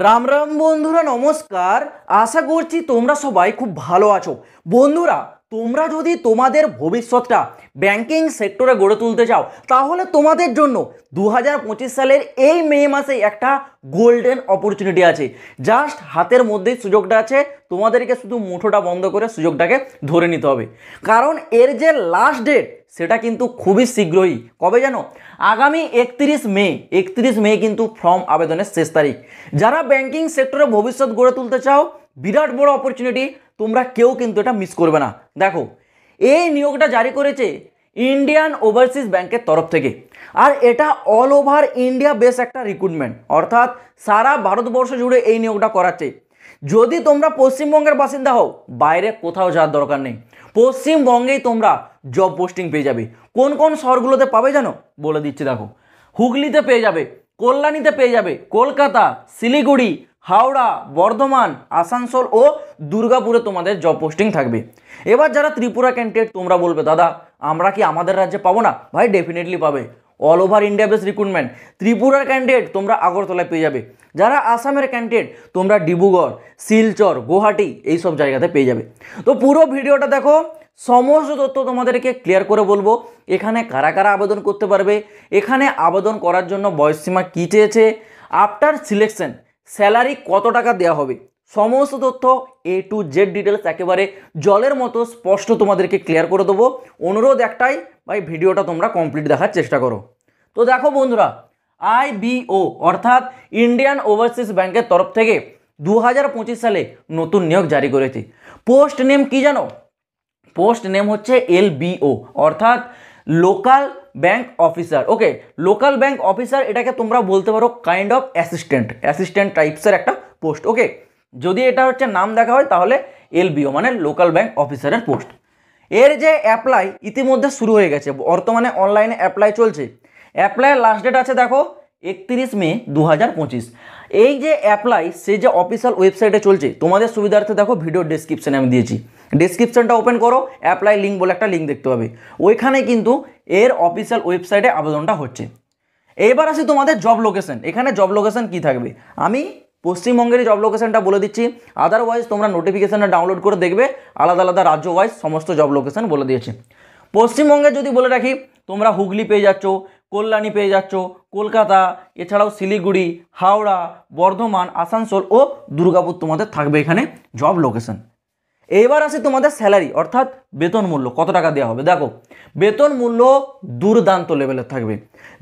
রাম রাম বন্ধুরা, নমস্কার। আশা করছি তোমরা সবাই খুব ভালো আছো। বন্ধুরা, তোমরা যদি তোমাদের ভবিষ্যৎটা ব্যাংকিং সেক্টরে গড়ে তুলতে চাও, তাহলে তোমাদের জন্য 2025 সালের এই মে মাসে একটা গোল্ডেন অপরচুনিটি আছে। জাস্ট হাতের মধ্যেই সুযোগটা আছে, তোমাদেরকে শুধু মুঠোটা বন্ধ করে সুযোগটাকে ধরে নিতে হবে। কারণ এর যে লাস্ট ডেট সেটা কিন্তু খুবই শীঘ্রই। কবে জানো? আগামী 31 মে কিন্তু ফর্ম আবেদনের শেষ তারিখ। যারা ব্যাংকিং সেক্টরে ভবিষ্যৎ গড়ে তুলতে চাও, বিরাট বড় অপরচুনিটি, তোমরা কেউ কিন্তু এটা মিস করবে না। দেখো, এই নিয়োগটা জারি করেছে ইন্ডিয়ান ওভারসিজ ব্যাংকের তরফ থেকে, আর এটা অল ওভার ইন্ডিয়া বেস একটা রিক্রুটমেন্ট, অর্থাৎ সারা ভারতবর্ষ জুড়ে এই নিয়োগটা করাচ্ছে। যদি তোমরা পশ্চিমবঙ্গের বাসিন্দা হও, বাইরে কোথাও যাওয়ার দরকার নেই, পশ্চিমবঙ্গেই তোমরা জব পোস্টিং পেয়ে যাবে। কোন কোন শহরগুলোতে পাবে জানো? বলে দিচ্ছি, দেখো। হুগলিতে পেয়ে যাবে, কল্যাণীতে পেয়ে যাবে, কলকাতা, শিলিগুড়ি, হাওড়া, বর্ধমান, আসানসোল ও দুর্গাপুরে তোমাদের জব পোস্টিং থাকবে। এবার যারা ত্রিপুরা ক্যান্ডিডেট, তোমরা বলবে দাদা আমরা কি আমাদের রাজ্যে পাবো না? ভাই ডেফিনেটলি পাবে। All over India base recruitment. ত্রিপুরার ক্যান্ডিডেট তোমরা আগরতলায় পেয়ে যাবে। যারা আসামের ক্যান্ডিডেট তোমরা ডিব্রুগড়, শিলচর, গুয়াহাটি এইসব জায়গাতে পেয়ে যাবে। তো পুরো ভিডিওটা দেখো, সমস্ত তথ্য তোমাদেরকে ক্লিয়ার করে বলবো। এখানে কারা কারা আবেদন করতে পারবে, এখানে আবেদন করার জন্য বয়সসীমা কী চেয়েছে, আফটার সিলেকশন স্যালারি কত টাকা দেওয়া হবে, সমস্ত তথ্য A to Z ডিটেলস একেবারে জলের মতো স্পষ্ট তোমাদেরকে ক্লিয়ার করে দেবো। অনুরোধ একটাই, ভাই ভিডিওটা তোমরা কমপ্লিট দেখার চেষ্টা করো। তো দেখো বন্ধুরা, IBO অর্থাৎ ইন্ডিয়ান ওভারসিজ ব্যাংকের তরফ থেকে 2025 সালে নতুন নিয়োগ জারি করেছে। পোস্ট নেম কি জানো? পোস্ট নেম হচ্ছে LBO অর্থাৎ লোকাল ব্যাংক অফিসার। ওকে, লোকাল ব্যাংক অফিসার, এটাকে তোমরা বলতে পারো কাইন্ড অফ অ্যাসিস্ট্যান্ট টাইপসের একটা পোস্ট। ওকে, যদি এটা হচ্ছে নাম দেখা হয় তাহলে LBO মানে লোকাল ব্যাংক অফিসারের পোস্ট। এর যে অ্যাপ্লাই ইতিমধ্যে শুরু হয়ে গেছে, বর্তমানে অনলাইনে অ্যাপ্লাই চলছে। অ্যাপ্লাইয়ের লাস্ট ডেট আছে দেখো 31 মে 2025। এই যে অ্যাপ্লাই, সেই যে অফিসিয়াল ওয়েবসাইটে চলছে, তোমাদের সুবিধার্থে দেখো ভিডিও ডেসক্রিপশানে আমি দিয়েছি, ডেসক্রিপশনটা ওপেন করো, অ্যাপ্লাই লিঙ্ক বলে একটা লিঙ্ক দেখতে পাবে, ওইখানে কিন্তু এর অফিসিয়াল ওয়েবসাইটে আবেদনটা হচ্ছে। এবার আসি তোমাদের জব লোকেশন। এখানে জব লোকেশন কি থাকবে আমি পশ্চিমবঙ্গের জব লোকেশনটা বলে দিচ্ছি, আদারওয়াইজ তোমরা নোটিফিকেশানটা ডাউনলোড করে দেখবে, আলাদা আলাদা রাজ্য ওয়াইজ সমস্ত জব লোকেশন বলে দিয়েছে। পশ্চিমবঙ্গে যদি বলে রাখি, তোমরা হুগলি পেয়ে যাচ্ছ, কল্যাণী পেয়ে যাচ্ছ, কলকাতা, এছাড়াও শিলিগুড়ি, হাওড়া, বর্ধমান, আসানসোল ও দুর্গাপুর তোমাদের থাকবে এখানে জব লোকেশন। এবার আসি তোমাদের স্যালারি অর্থাৎ বেতন মূল্য কত টাকা দেওয়া হবে। দেখো, বেতন মূল্য দুর্দান্ত লেভেলের থাকবে।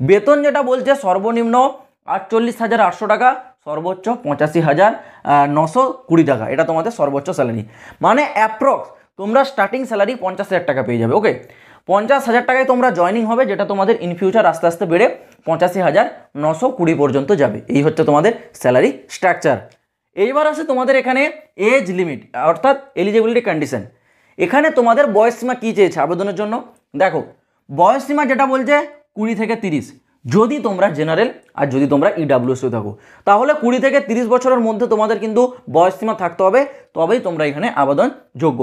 বেতন যেটা বলছে সর্বনিম্ন 48,800 টাকা, সর্বোচ্চ 85,920 টাকা, এটা তোমাদের সর্বোচ্চ স্যালারি। মানে অ্যাপ্রক্স তোমরা স্টার্টিং স্যালারি 50,000 টাকা পেয়ে যাবে। ওকে, 50,000 টাকায় তোমরা জয়নিং হবে, যেটা তোমাদের ইন ফিউচার আস্তে আস্তে বেড়ে 85,920 পর্যন্ত যাবে। এই হচ্ছে তোমাদের স্যালারি স্ট্রাকচার। এইবার আসে তোমাদের এখানে এজ লিমিট অর্থাৎ এলিজিবিলিটি কন্ডিশন। এখানে তোমাদের বয়সসীমা কী চেয়েছে আবেদনের জন্য? দেখো, বয়সসীমা যেটা বলছে 20 থেকে 30, যদি তোমরা জেনারেল আর যদি তোমরা EWS থাকো, তাহলে 20 থেকে 30 বছরের মধ্যে তোমাদের কিন্তু বয়সসীমা থাকতে হবে, তবেই তোমরা এখানে আবেদন যোগ্য।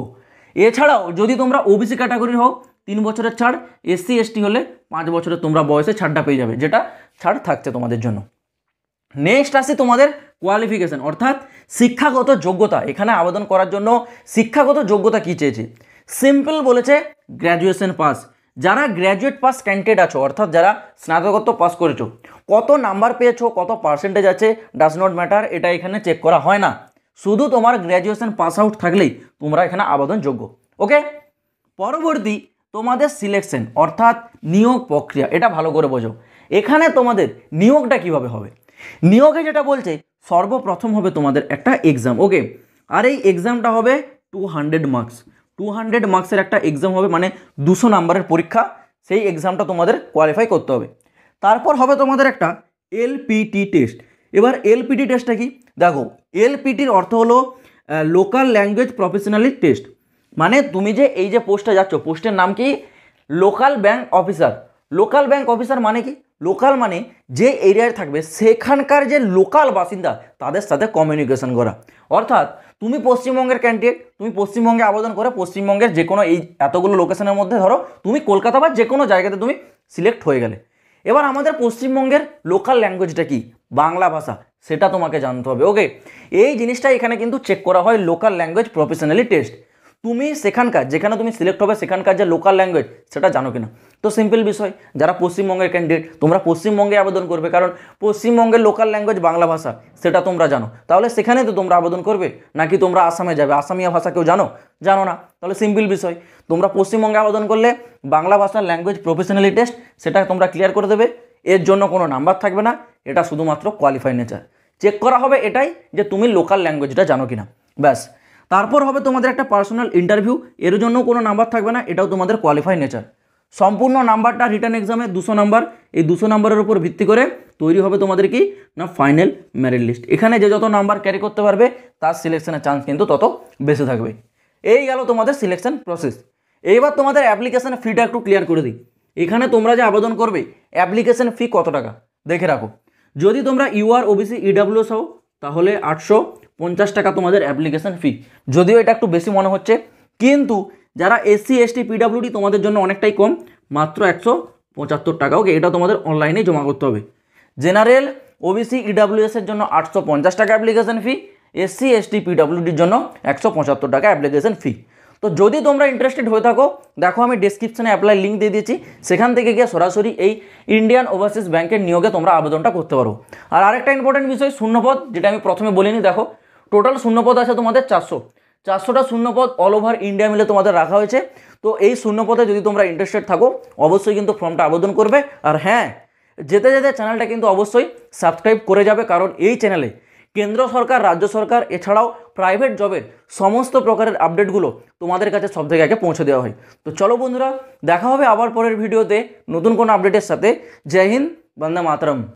এছাড়াও যদি তোমরা OBC ক্যাটাগরি হও 3 বছরের ছাড়, SC ST হলে 5 বছরের তোমরা বয়সে ছাড়টা পেয়ে যাবে, যেটা ছাড় থাকছে তোমাদের জন্য। নেক্সট আসি তোমাদের কোয়ালিফিকেশন অর্থাৎ শিক্ষাগত যোগ্যতা। এখানে আবেদন করার জন্য শিক্ষাগত যোগ্যতা কী চেয়েছে? সিম্পল বলেছে গ্র্যাজুয়েশন পাস। যারা গ্র্যাজুয়েট পাস ক্যান্ডিডেট আছো অর্থাৎ যারা স্নাতকোত্তর পাস করেছো, কত নাম্বার পেয়েছো, কত পার্সেন্টেজ আছে ডাজ নট ম্যাটার, এটা এখানে চেক করা হয় না, শুধু তোমার গ্র্যাজুয়েশন পাস আউট থাকলেই তোমরা এখানে আবেদন যোগ্য। ওকে, পরবর্তী তোমাদের সিলেকশন অর্থাৎ নিয়োগ প্রক্রিয়া, এটা ভালো করে বোঝো। এখানে তোমাদের নিয়োগটা কিভাবে হবে? নিয়োগে যেটা বলছে সর্বপ্রথম হবে তোমাদের একটা এক্সাম। ওকে, আর এই এক্সামটা হবে 200 মার্কস। 200 মার্কসের একটা এক্সাম হবে, মানে 200 নাম্বারের পরীক্ষা। সেই এক্সামটা তোমাদের কোয়ালিফাই করতে হবে। তারপর হবে তোমাদের একটা LPT টেস্ট। এবার LPT টেস্টটা কি? দেখো, LPTর অর্থ হলো লোকাল ল্যাঙ্গুয়েজ প্রফেশনালি টেস্ট। মানে তুমি যে এই যে পোস্টে যাচ্ছ, পোস্টের নাম কি? Local bank officer. Local bank officer মানে কি? লোকাল মানে যে এরিয়ায় থাকবে সেখানকার যে লোকাল বাসিন্দা তাদের সাথে কমিউনিকেশন করা। অর্থাৎ তুমি পশ্চিমবঙ্গের ক্যান্ডিডেট, তুমি পশ্চিমবঙ্গে আবেদন করে পশ্চিমবঙ্গের যে কোনো এই এতগুলো লোকেশনের মধ্যে ধরো তুমি কলকাতা বা যে কোনো জায়গাতে তুমি সিলেক্ট হয়ে গেলে। এবার আমাদের পশ্চিমবঙ্গের লোকাল ল্যাঙ্গুয়েজটা কি? বাংলা ভাষা, সেটা তোমাকে জানতে হবে। ওকে, এই জিনিসটা এখানে কিন্তু চেক করা হয় লোকাল ল্যাঙ্গুয়েজ প্রফেশনালি টেস্ট। তুমি সেখানকার যেখানে তুমি সিলেক্ট হবে সেখানকার যে লোকাল ল্যাঙ্গুয়েজ সেটা জানো কিনা। তো সিম্পল বিষয়, যারা পশ্চিমবঙ্গের ক্যান্ডিডেট তোমরা পশ্চিমবঙ্গে আবেদন করবে, কারণ পশ্চিমবঙ্গের লোকাল ল্যাঙ্গুয়েজ বাংলা ভাষা, সেটা তোমরা জানো, তাহলে সেখানে তো তোমরা আবেদন করবে। নাকি তোমরা আসামে যাবে, আসামিয়া ভাষা কেউ জানো? জানো না। তাহলে সিম্পল বিষয়, তোমরা পশ্চিমবঙ্গে আবেদন করলে বাংলা ভাষার ল্যাঙ্গুয়েজ প্রফেশনালি টেস্ট সেটা তোমরা ক্লিয়ার করে দেবে। এর জন্য কোনো নাম্বার থাকবে না, এটা শুধুমাত্র কোয়ালিফাই নেচার। চেক করা হবে এটাই যে তুমি লোকাল ল্যাঙ্গুয়েজটা জানো কিনা, ব্যাস। তারপর হবে তোমাদের একটা পার্সোনাল ইন্টারভিউ, এর জন্য কোনো নাম্বার থাকবে না, এটাও তোমাদের কোয়ালিফাই নেচার। সম্পূর্ণ নাম্বারটা রিটার্ন এক্সামে 200 নাম্বার, এই 200 নাম্বারের উপর ভিত্তি করে তৈরি হবে তোমাদের কি না ফাইনাল মেরিট লিস্ট। এখানে যে যত নাম্বার ক্যারি করতে পারবে তার সিলেকশনের চান্স কিন্তু তত বেশি থাকবে। এই গেল তোমাদের সিলেকশন প্রসেস। এইবার তোমাদের অ্যাপ্লিকেশন ফিটা একটু ক্লিয়ার করে দিই। এখানে তোমরা যে আবেদন করবে অ্যাপ্লিকেশন ফি কত টাকা দেখে রাখো। যদি তোমরা ইউআর ওবিসি ইডাব্লিউএস হও তাহলে 850 টাকা তোমাদের অ্যাপ্লিকেশন ফি। যদিও এটা একটু বেশি মনে হচ্ছে, কিন্তু যারা এসসি এসটি পিডাব্লিউডি তোমাদের জন্য অনেকটাই কম, মাত্র 175 টাকা। ওকে, এটা তোমাদের অনলাইনেই জমা করতে হবে। জেনারেল ওবিসি ইডাব্লিউএস এর জন্য 850 টাকা অ্যাপ্লিকেশন ফি, এসসি এসটি পিডাব্লিউডির জন্য 175 টাকা অ্যাপ্লিকেশন ফি। তো যদি তোমরা ইন্টারেস্টেড হয়ে থাকো, দেখো আমি ডেসক্রিপশনে অ্যাপ্লাই লিঙ্ক দিয়ে দিয়েছি, সেখান থেকে গিয়ে সরাসরি এই ইন্ডিয়ান ওভারসিজ ব্যাংকের নিয়োগে তোমরা আবেদনটা করতে পারো। আর আরেকটা ইম্পর্টেন্ট বিষয়, শূন্যপদ, যেটা আমি প্রথমে বলিনি, দেখো টোটাল শূন্যপদ আছে তোমাদের 400টা শূন্যপদ অল ওভার ইন্ডিয়া মিলে তোমাদের রাখা হয়েছে। তো এই শূন্যপদে যদি তোমরা ইন্টারেস্টেড থাকো অবশ্যই কিন্তু ফর্মটা আবেদন করবে। আর হ্যাঁ, যেতে যেতে চ্যানেলটা কিন্তু অবশ্যই সাবস্ক্রাইব করে যাবে, কারণ এই চ্যানেলে কেন্দ্র সরকার, রাজ্য সরকার এছাড়াও প্রাইভেট জবের সমস্ত প্রকারের আপডেটগুলো তোমাদের কাছে সব থেকে আগে পৌঁছে দেওয়া হয়। তো চলো বন্ধুরা, দেখা হবে আবার পরের ভিডিওতে নতুন কোনো আপডেটের সাথে। জয় হিন্দ, বন্দে মাতরম।